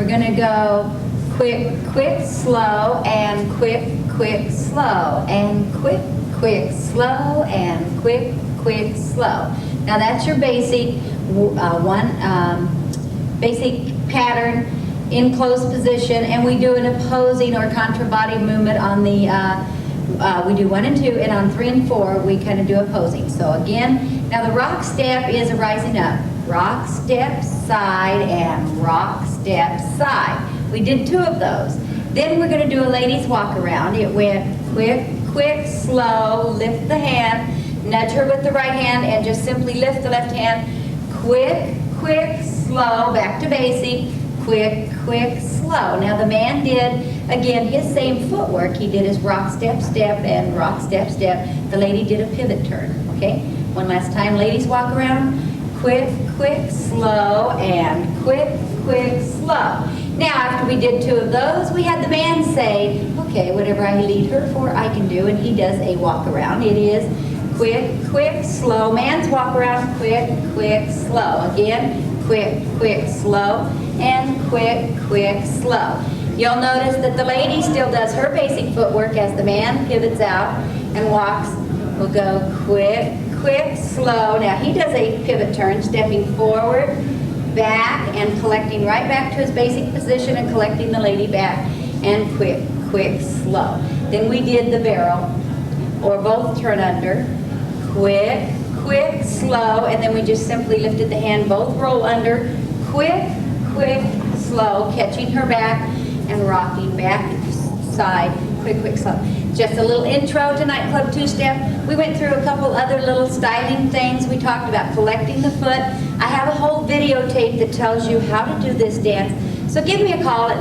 We're going to go quick, quick, slow, and quick, quick, slow, and quick, quick, slow, and quick, quick, slow. Now that's your basic basic pattern in closed position, and we do an opposing or contra body movement on the, we do 1 and 2, and on 3 and 4 we kind of do opposing. So again, now the rock step is a rising up. Rock, step, side, and rock, step, side. We did 2 of those. Then we're going to do a ladies walk around. It went quick, quick, slow, lift the hand, nudge her with the right hand, and just simply lift the left hand. Quick, quick, slow, back to basic. Quick, quick, slow. Now the man did, again, his same footwork. He did his rock, step, step, and rock, step, step. The lady did a pivot turn, okay? One last time, ladies walk around. Quick, quick, slow, and quick, quick, slow. Now, after we did 2 of those, we had the man say, okay, whatever I lead her for, I can do, and he does a walk around. It is quick, quick, slow. Man's walk around, quick, quick, slow. Again, quick, quick, slow, and quick, quick, slow. You'll notice that the lady still does her basic footwork as the man pivots out and walks. We'll go quick, quick, slow. Now he does a pivot turn, stepping forward, back, and collecting right back to his basic position and collecting the lady back, and quick, quick, slow. Then we did the barrel, or both turn under, quick, quick, slow, and then we just simply lifted the hand, both roll under, quick, quick, slow, catching her back and rocking back, side, quick, quick, slow. Just a little intro to Nightclub 2-step. We went through a couple other little styling things. We talked about collecting the foot. I have a whole videotape that tells you how to do this dance. So give me a call at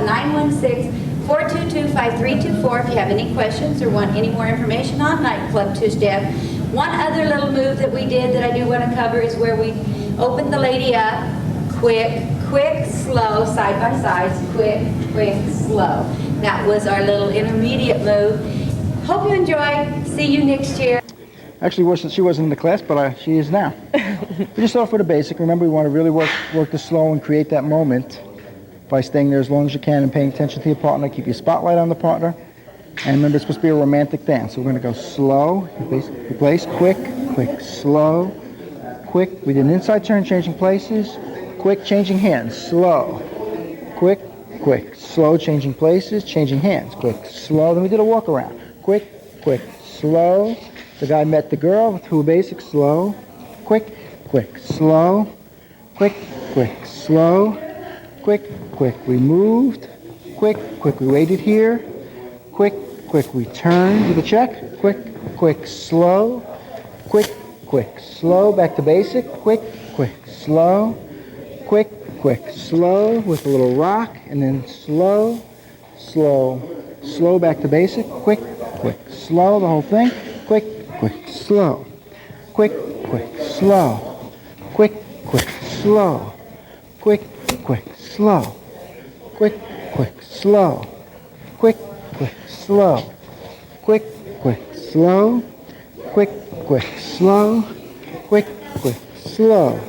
916-422-5324 if you have any questions or want any more information on Nightclub 2-step. One other little move that we did that I do want to cover is where we opened the lady up, quick, quick, slow, side by side, quick, quick, slow. That was our little intermediate move. Hope you enjoyed. See you next year. Actually, she wasn't in the class, but she is now. We just start off with a basic. Remember, we want to really work the slow and create that moment by staying there as long as you can and paying attention to your partner. Keep your spotlight on the partner. And remember, it's supposed to be a romantic dance. So we're going to go slow, replace, quick, quick, slow, quick. We did an inside turn, changing places. Quick, changing hands, slow. Quick, quick, slow, changing places, changing hands. Quick, slow. Then we did a walk around. Quick, quick, slow. The guy met the girl through a basic, slow. Quick, quick, slow. Quick, quick, slow. Quick, quick, we moved. Quick, quick, we waited here. Quick, quick, we turned with a check. Quick, quick, slow. Quick, quick, slow. Back to basic. Quick, quick, slow. Quick, quick, slow with a little rock, and then slow, slow, slow back to basic. Quick, quick, slow, the whole thing. Quick, quick, slow. Quick, quick, slow. Quick, quick, slow. Quick, quick, slow. Quick, quick, slow. Quick, quick, slow. Quick, quick, slow. Quick, quick, slow. Quick, quick, slow.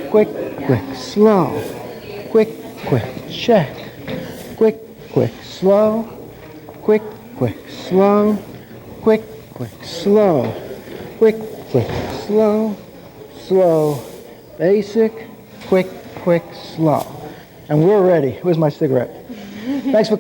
Quick, quick, slow. Quick, quick, check. Quick, quick, slow. Quick, quick, slow. Quick, quick, slow. Quick, quick, slow. Slow, basic, quick, quick, slow. And we're ready. Where's my cigarette? Thanks for